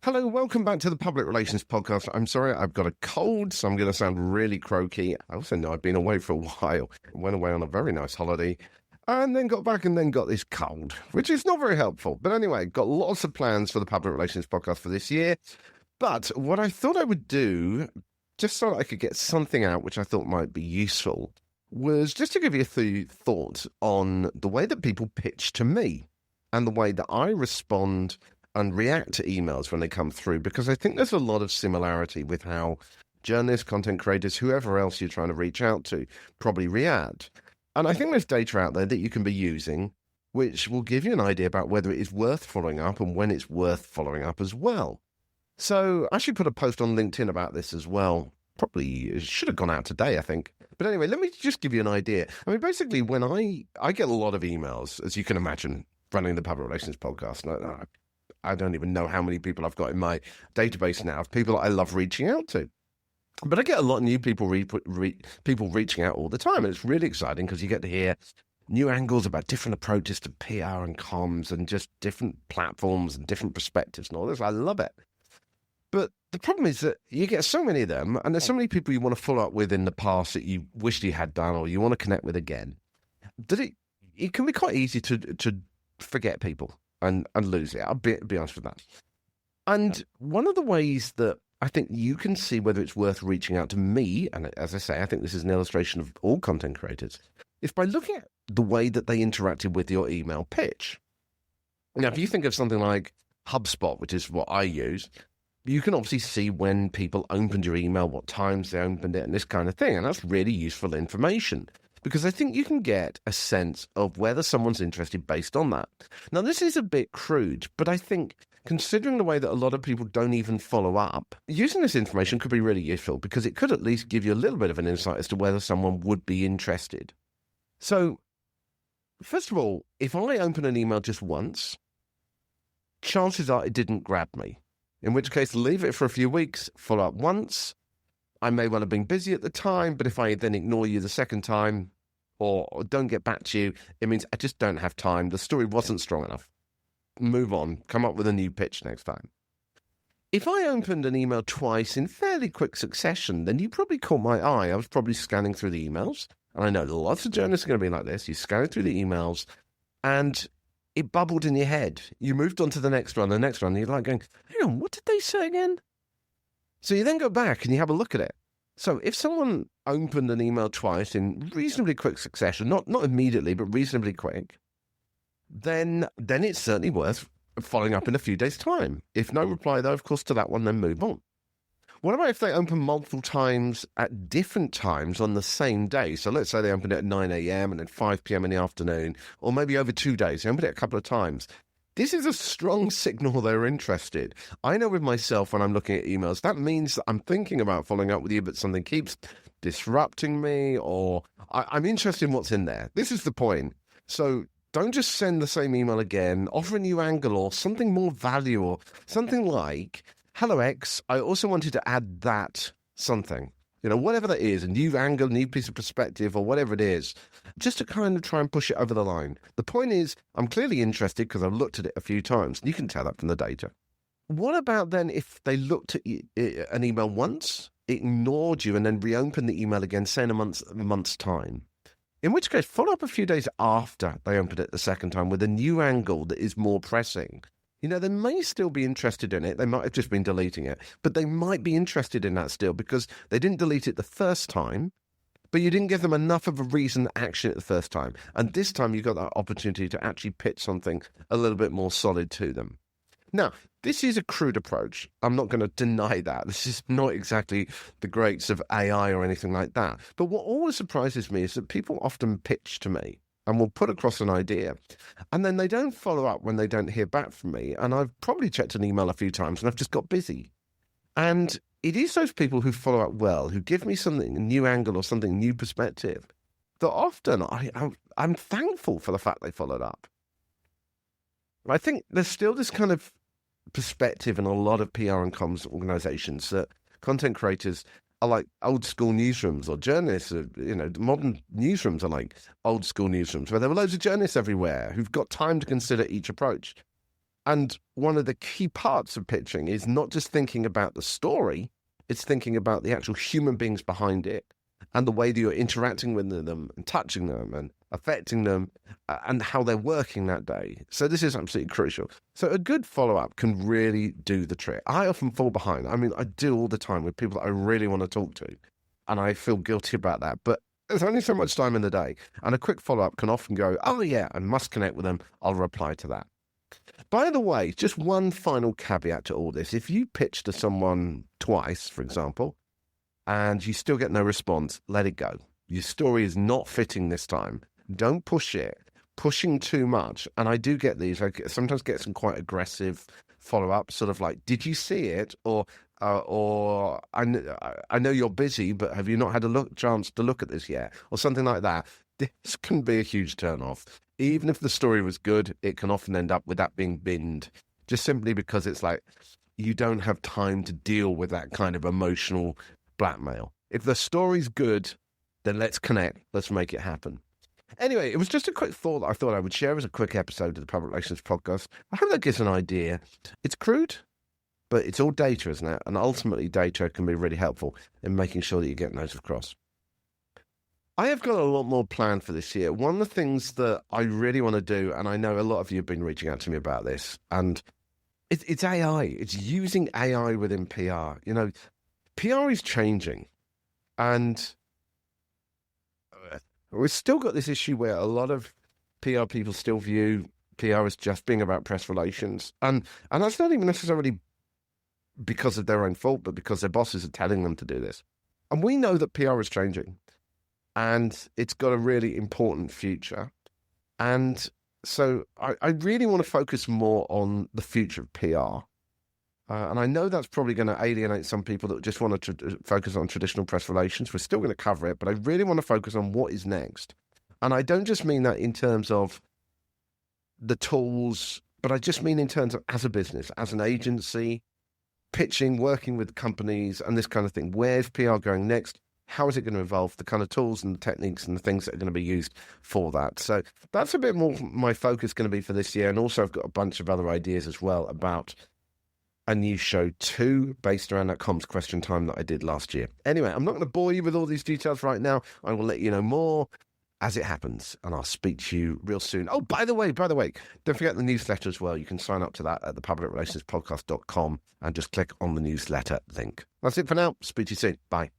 Hello, welcome back to the Public Relations Podcast. I'm sorry, I've got a cold, so I'm going to sound really croaky. I also know I've been away for a while. Went away on a very nice holiday, and then got back and then got this cold, which is not very helpful. But anyway, got lots of plans for the Public Relations Podcast for this year. But what I thought I would do, just so I could get something out which I thought might be useful, was just to give you a few thoughts on the way that people pitch to me and the way that I respond and react to emails when they come through, because I think there's a lot of similarity with how journalists, content creators, whoever else you're trying to reach out to probably react. And I think there's data out there that you can be using which will give you an idea about whether it is worth following up and when it's worth following up as well. So I actually put a post on LinkedIn about this as well. Probably it should have gone out today, I think. But anyway, let me just give you an idea. I mean, basically, when I get a lot of emails, as you can imagine, running the Public Relations Podcast. I don't even know how many people I've got in my database now of people I love reaching out to. But I get a lot of new people people reaching out all the time, and it's really exciting because you get to hear new angles about different approaches to PR and comms and just different platforms and different perspectives and all this. I love it. But the problem is that you get so many of them, and there's so many people you want to follow up with in the past that you wished you had done or you want to connect with again, that it can be quite easy to forget people and lose it. I'll be honest with that. And one of the ways that I think you can see whether it's worth reaching out to me, and as I say, I think this is an illustration of all content creators, is by looking at the way that they interacted with your email pitch. Now, if you think of something like HubSpot, which is what I use, you can obviously see when people opened your email, what times they opened it, and this kind of thing. And that's really useful information because I think you can get a sense of whether someone's interested based on that. Now, this is a bit crude, but I think considering the way that a lot of people don't even follow up, using this information could be really useful because it could at least give you a little bit of an insight as to whether someone would be interested. So, first of all, if I open an email just once, chances are it didn't grab me. In which case, leave it for a few weeks, follow up once. I may well have been busy at the time, but if I then ignore you the second time or don't get back to you, it means I just don't have time. The story wasn't strong enough. Move on. Come up with a new pitch next time. If I opened an email twice in fairly quick succession, then you probably caught my eye. I was probably scanning through the emails. And I know lots of journalists are going to be like this. You scan through the emails and it bubbled in your head. You moved on to the next one, and you're like going, hang on, what did they say again? So you then go back and you have a look at it. So if someone opened an email twice in reasonably quick succession, not immediately, but reasonably quick, then it's certainly worth following up in a few days' time. If no reply, though, of course, to that one, then move on. What about if they open multiple times at different times on the same day? So let's say they opened it at 9 a.m. and then 5 p.m. in the afternoon, or maybe over 2 days. They opened it a couple of times. This is a strong signal they're interested. I know with myself when I'm looking at emails, that means that I'm thinking about following up with you, but something keeps disrupting me, or I'm interested in what's in there. This is the point. So don't just send the same email again. Offer a new angle or something more value or something like, hello, X, I also wanted to add that something. You know, whatever that is, a new angle, a new piece of perspective, or whatever it is, just to kind of try and push it over the line. The point is, I'm clearly interested because I've looked at it a few times. You can tell that from the data. What about then if they looked at an email once, ignored you, and then reopened the email again, say in a month's time? In which case, follow up a few days after they opened it the second time with a new angle that is more pressing. You know, they may still be interested in it. They might have just been deleting it. But they might be interested in that still because they didn't delete it the first time, but you didn't give them enough of a reason to action it the first time. And this time you got that opportunity to actually pitch something a little bit more solid to them. Now, this is a crude approach. I'm not going to deny that. This is not exactly the greats of AI or anything like that. But what always surprises me is that people often pitch to me and will put across an idea, and then they don't follow up when they don't hear back from me. And I've probably checked an email a few times, and I've just got busy. And it is those people who follow up well, who give me something, a new angle or something, new perspective, that often I'm thankful for the fact they followed up. I think there's still this kind of perspective in a lot of PR and comms organizations that content creators are like old school newsrooms, or journalists, modern newsrooms are like old school newsrooms where there were loads of journalists everywhere who've got time to consider each approach. And one of the key parts of pitching is not just thinking about the story, it's thinking about the actual human beings behind it and the way that you're interacting with them and touching them and affecting them and how they're working that day. So this is absolutely crucial. So a good follow-up can really do the trick. I often fall behind. I mean, I do all the time with people that I really want to talk to, and I feel guilty about that. But there's only so much time in the day, and a quick follow-up can often go, oh yeah, I must connect with them. I'll reply to that. By the way, just one final caveat to all this. If you pitch to someone twice, for example, and you still get no response, let it go. Your story is not fitting this time. Don't push it. Pushing too much, and I do get these, I sometimes get some quite aggressive follow-up, sort of like, did you see it? Or I know you're busy, but have you not had a chance to look at this yet? Or something like that. This can be a huge turn-off. Even if the story was good, it can often end up with that being binned, just simply because it's like you don't have time to deal with that kind of emotional blackmail. If the story's good, then let's connect. Let's make it happen. Anyway, it was just a quick thought that I thought I would share as a quick episode of the Public Relations Podcast. I hope that gives an idea. It's crude, but it's all data, isn't it? And ultimately, data can be really helpful in making sure that you get those across. I have got a lot more planned for this year. One of the things that I really want to do, and I know a lot of you have been reaching out to me about this, and it's AI. It's using AI within PR. You know, PR is changing, and we've still got this issue where a lot of PR people still view PR as just being about press relations. And that's not even necessarily because of their own fault, but because their bosses are telling them to do this. And we know that PR is changing, and it's got a really important future. And so I really want to focus more on the future of PR. And I know that's probably going to alienate some people that just want to focus on traditional press relations. We're still going to cover it, but I really want to focus on what is next. And I don't just mean that in terms of the tools, but I just mean in terms of as a business, as an agency, pitching, working with companies and this kind of thing. Where's PR going next? How is it going to evolve? The kind of tools and the techniques and the things that are going to be used for that. So that's a bit more my focus going to be for this year. And also I've got a bunch of other ideas as well about a new show too, based around that comms question time that I did last year. Anyway, I'm not going to bore you with all these details right now. I will let you know more as it happens, and I'll speak to you real soon. Oh, by the way, don't forget the newsletter as well. You can sign up to that at thepublicrelationspodcast.com and just click on the newsletter link. That's it for now. Speak to you soon. Bye.